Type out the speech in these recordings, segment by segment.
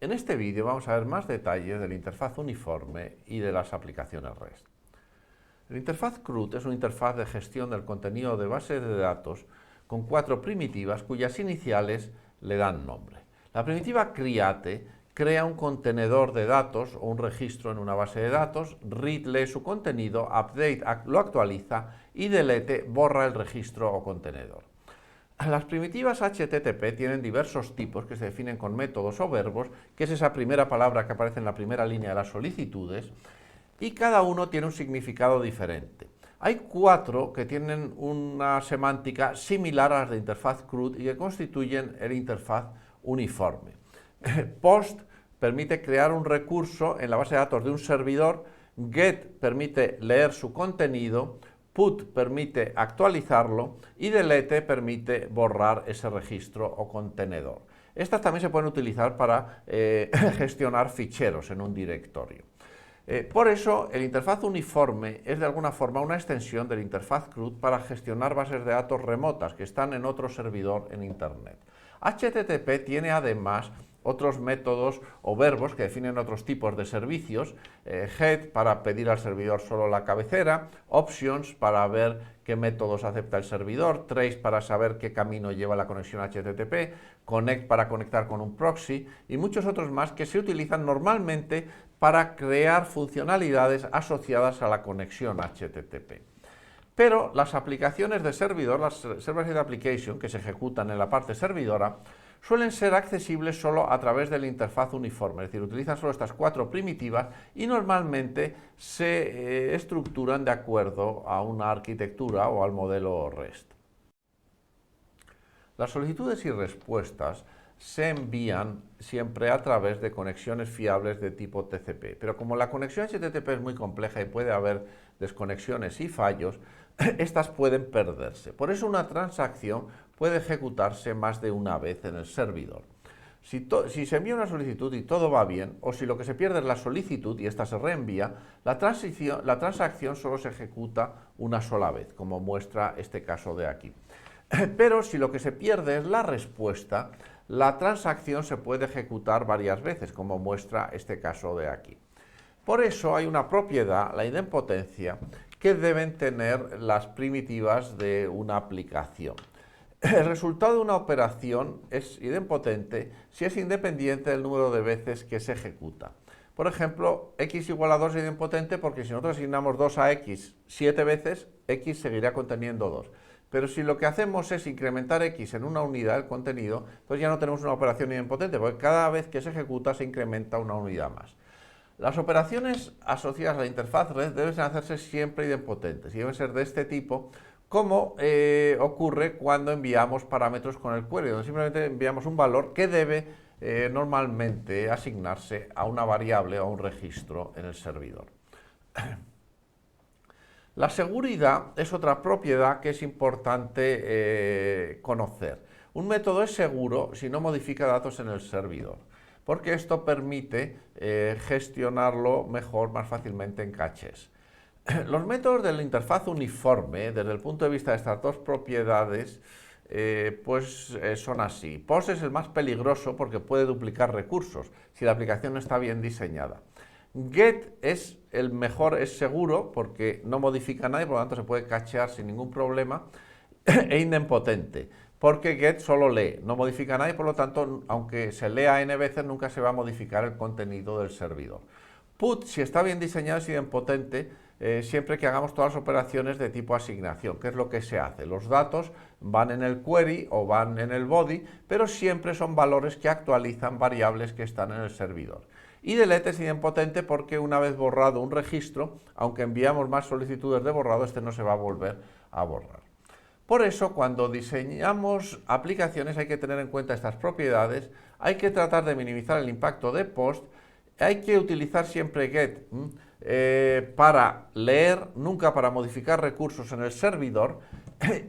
En este vídeo vamos a ver más detalles de la interfaz uniforme y de las aplicaciones REST. La interfaz CRUD es una interfaz de gestión del contenido de bases de datos con 4 primitivas cuyas iniciales le dan nombre. La primitiva create crea un contenedor de datos o un registro en una base de datos, read lee su contenido, update lo actualiza y delete borra el registro o contenedor. Las primitivas HTTP tienen diversos tipos que se definen con métodos o verbos, que es esa primera palabra que aparece en la primera línea de las solicitudes, y cada uno tiene un significado diferente. Hay 4 que tienen una semántica similar a las de interfaz CRUD y que constituyen el interfaz uniforme. Post permite crear un recurso en la base de datos de un servidor, get permite leer su contenido, put permite actualizarlo y delete permite borrar ese registro o contenedor. Estas también se pueden utilizar para gestionar ficheros en un directorio. Por eso, el interfaz uniforme es de alguna forma una extensión del interfaz CRUD para gestionar bases de datos remotas que están en otro servidor en Internet. HTTP tiene además otros métodos o verbos que definen otros tipos de servicios, head para pedir al servidor solo la cabecera, options para ver qué métodos acepta el servidor, trace para saber qué camino lleva la conexión HTTP, connect para conectar con un proxy y muchos otros más que se utilizan normalmente para crear funcionalidades asociadas a la conexión HTTP. Pero las aplicaciones de servidor, las server-side application que se ejecutan en la parte servidora, suelen ser accesibles solo a través de la interfaz uniforme, es decir, utilizan solo estas 4 primitivas y normalmente se estructuran de acuerdo a una arquitectura o al modelo REST. Las solicitudes y respuestas se envían siempre a través de conexiones fiables de tipo TCP, pero como la conexión HTTP es muy compleja y puede haber desconexiones y fallos, estas pueden perderse. Por eso una transacción puede ejecutarse más de una vez en el servidor. Si se envía una solicitud y todo va bien, o si lo que se pierde es la solicitud y esta se reenvía, la transacción solo se ejecuta una sola vez, como muestra este caso de aquí. Pero si lo que se pierde es la respuesta, la transacción se puede ejecutar varias veces, como muestra este caso de aquí. Por eso hay una propiedad, la idempotencia, que deben tener las primitivas de una aplicación. El resultado de una operación es idempotente si es independiente del número de veces que se ejecuta. Por ejemplo, x igual a 2 es idempotente porque si nosotros asignamos 2 a x 7 veces, x seguirá conteniendo 2. Pero si lo que hacemos es incrementar x en una unidad del contenido, entonces ya no tenemos una operación idempotente, porque cada vez que se ejecuta se incrementa una unidad más. Las operaciones asociadas a la interfaz REST deben hacerse siempre idempotentes y deben ser de este tipo, como ocurre cuando enviamos parámetros con el query, donde simplemente enviamos un valor que debe normalmente asignarse a una variable o a un registro en el servidor. La seguridad es otra propiedad que es importante conocer. Un método es seguro si no modifica datos en el servidor, porque esto permite gestionarlo mejor, más fácilmente en cachés. Los métodos de la interfaz uniforme, desde el punto de vista de estas dos propiedades, son así. Post es el más peligroso porque puede duplicar recursos si la aplicación no está bien diseñada. Get es el mejor, es seguro porque no modifica nada y por lo tanto se puede cachear sin ningún problema, e idempotente porque get solo lee, no modifica nada y por lo tanto aunque se lea n veces nunca se va a modificar el contenido del servidor. Put, si está bien diseñado, es idempotente siempre que hagamos todas las operaciones de tipo asignación, que es lo que se hace. Los datos van en el query o van en el body, pero siempre son valores que actualizan variables que están en el servidor. Y delete es idempotente porque una vez borrado un registro, aunque enviamos más solicitudes de borrado, este no se va a volver a borrar. Por eso, cuando diseñamos aplicaciones hay que tener en cuenta estas propiedades, hay que tratar de minimizar el impacto de post, hay que utilizar siempre get para leer, nunca para modificar recursos en el servidor,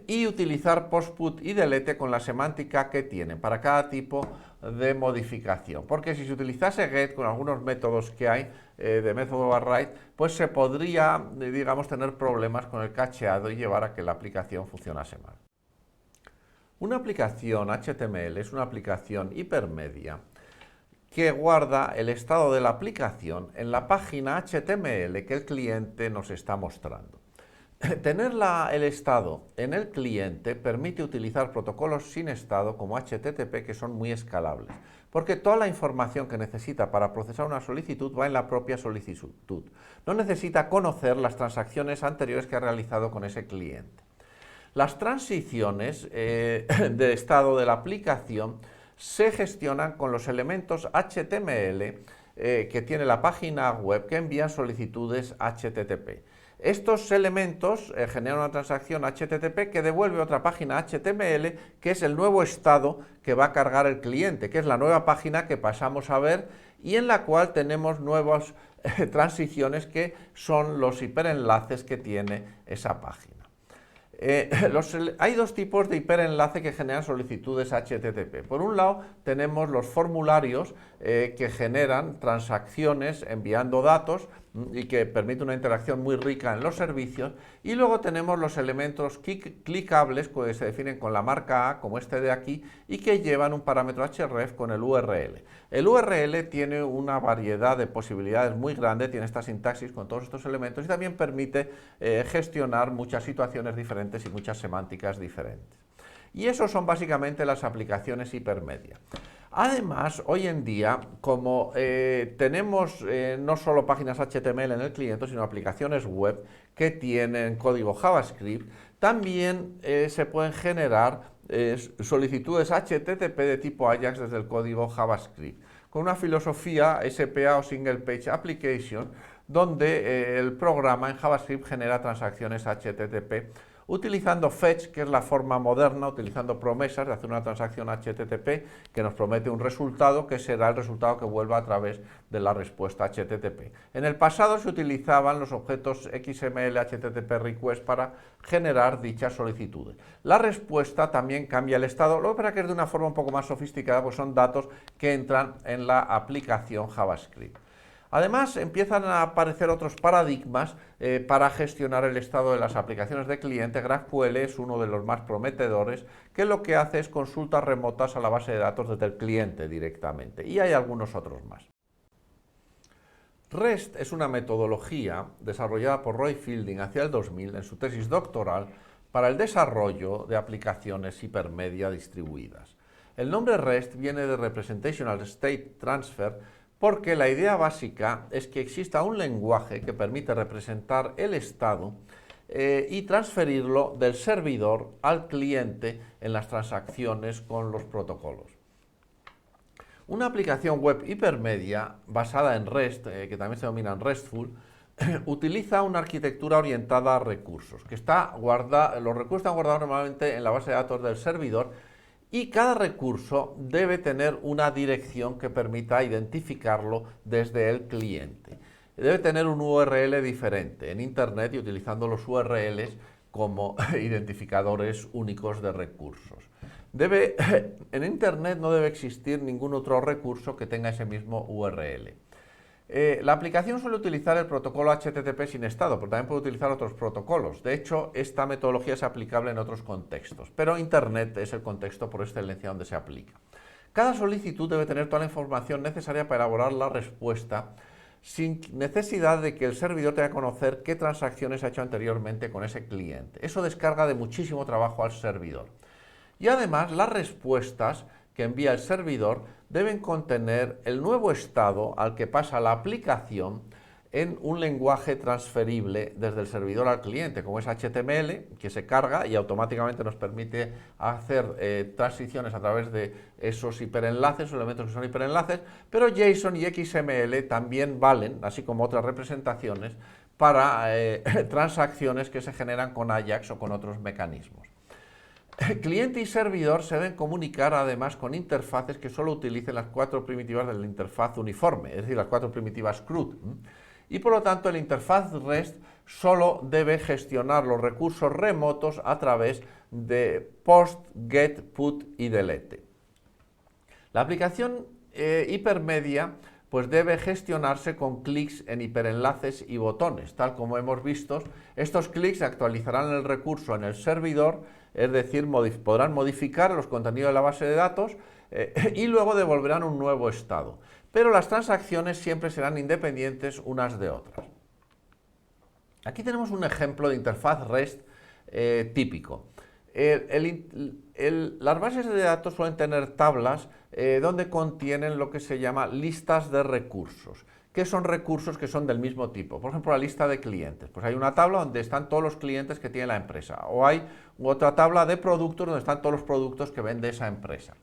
y utilizar post, put y delete con la semántica que tienen para cada tipo de modificación. Porque si se utilizase get con algunos métodos que hay de método override, pues se podría, digamos, tener problemas con el cacheado y llevar a que la aplicación funcionase mal. Una aplicación HTML es una aplicación hipermedia que guarda el estado de la aplicación en la página HTML que el cliente nos está mostrando. Tener el estado en el cliente permite utilizar protocolos sin estado como HTTP que son muy escalables, porque toda la información que necesita para procesar una solicitud va en la propia solicitud. No necesita conocer las transacciones anteriores que ha realizado con ese cliente. Las transiciones de estado de la aplicación se gestionan con los elementos HTML que tiene la página web que envían solicitudes HTTP. Estos elementos generan una transacción HTTP que devuelve otra página HTML, que es el nuevo estado que va a cargar el cliente, que es la nueva página que pasamos a ver y en la cual tenemos nuevas transiciones que son los hiperenlaces que tiene esa página. Hay dos tipos de hiperenlace que generan solicitudes HTTP. Por un lado, tenemos los formularios que generan transacciones enviando datos y que permite una interacción muy rica en los servicios. Y luego tenemos los elementos clicables que se definen con la marca A, como este de aquí, y que llevan un parámetro href con el URL. El URL tiene una variedad de posibilidades muy grande, tiene esta sintaxis con todos estos elementos y también permite gestionar muchas situaciones diferentes y muchas semánticas diferentes. Y eso son básicamente las aplicaciones hipermedia. Además, hoy en día, como tenemos no solo páginas HTML en el cliente, sino aplicaciones web que tienen código JavaScript, también se pueden generar solicitudes HTTP de tipo AJAX desde el código JavaScript, con una filosofía SPA o Single Page Application, donde el programa en JavaScript genera transacciones HTTP utilizando fetch, que es la forma moderna, utilizando promesas de hacer una transacción HTTP que nos promete un resultado que será el resultado que vuelva a través de la respuesta HTTP. En el pasado se utilizaban los objetos XML HTTP request para generar dichas solicitudes. La respuesta también cambia el estado, lo que pasa que es de una forma un poco más sofisticada, pues son datos que entran en la aplicación JavaScript. Además, empiezan a aparecer otros paradigmas para gestionar el estado de las aplicaciones de cliente. GraphQL es uno de los más prometedores, que lo que hace es consultas remotas a la base de datos desde el cliente directamente. Y hay algunos otros más. REST es una metodología desarrollada por Roy Fielding hacia el 2000 en su tesis doctoral para el desarrollo de aplicaciones hipermedia distribuidas. El nombre REST viene de Representational State Transfer, porque la idea básica es que exista un lenguaje que permite representar el estado y transferirlo del servidor al cliente en las transacciones con los protocolos. Una aplicación web hipermedia basada en REST, que también se denomina RESTful, utiliza una arquitectura orientada a recursos, los recursos están guardados normalmente en la base de datos del servidor, y cada recurso debe tener una dirección que permita identificarlo desde el cliente. Debe tener un URL diferente en Internet y utilizando los URLs como identificadores únicos de recursos. En Internet no debe existir ningún otro recurso que tenga ese mismo URL. La aplicación suele utilizar el protocolo HTTP sin estado, pero también puede utilizar otros protocolos. De hecho, esta metodología es aplicable en otros contextos, pero Internet es el contexto por excelencia donde se aplica. Cada solicitud debe tener toda la información necesaria para elaborar la respuesta sin necesidad de que el servidor tenga que conocer qué transacciones ha hecho anteriormente con ese cliente. Eso descarga de muchísimo trabajo al servidor. Y además, las respuestas que envía el servidor deben contener el nuevo estado al que pasa la aplicación en un lenguaje transferible desde el servidor al cliente, como es HTML, que se carga y automáticamente nos permite hacer transiciones a través de esos hiperenlaces o elementos que son hiperenlaces, pero JSON y XML también valen, así como otras representaciones, para transacciones que se generan con AJAX o con otros mecanismos. Cliente y servidor se deben comunicar además con interfaces que solo utilicen las 4 primitivas de la interfaz uniforme, es decir, las 4 primitivas CRUD. Y por lo tanto el interfaz REST solo debe gestionar los recursos remotos a través de POST, GET, PUT y DELETE. La aplicación hipermedia pues debe gestionarse con clics en hiperenlaces y botones, tal como hemos visto. Estos clics actualizarán el recurso en el servidor, es decir, podrán modificar los contenidos de la base de datos y luego devolverán un nuevo estado. pero las transacciones siempre serán independientes unas de otras. Aquí tenemos un ejemplo de interfaz REST típico. Las bases de datos suelen tener tablas donde contienen lo que se llama listas de recursos. ¿Qué son recursos que son del mismo tipo? Por ejemplo, la lista de clientes. Pues hay una tabla donde están todos los clientes que tiene la empresa. O hay otra tabla de productos donde están todos los productos que vende esa empresa.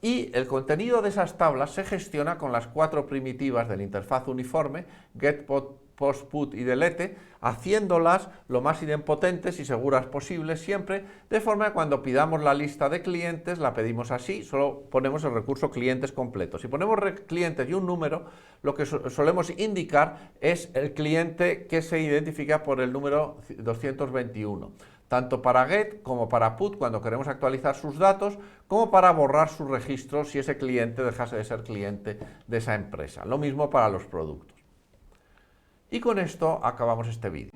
Y el contenido de esas tablas se gestiona con las 4 primitivas de la interfaz uniforme, get, post, put y delete, haciéndolas lo más idempotentes y seguras posibles siempre, de forma que cuando pidamos la lista de clientes la pedimos así, solo ponemos el recurso clientes completo. Si ponemos clientes y un número, lo que solemos indicar es el cliente que se identifica por el número 221. Tanto para get como para put cuando queremos actualizar sus datos, como para borrar su registro si ese cliente dejase de ser cliente de esa empresa. Lo mismo para los productos. Y con esto acabamos este vídeo.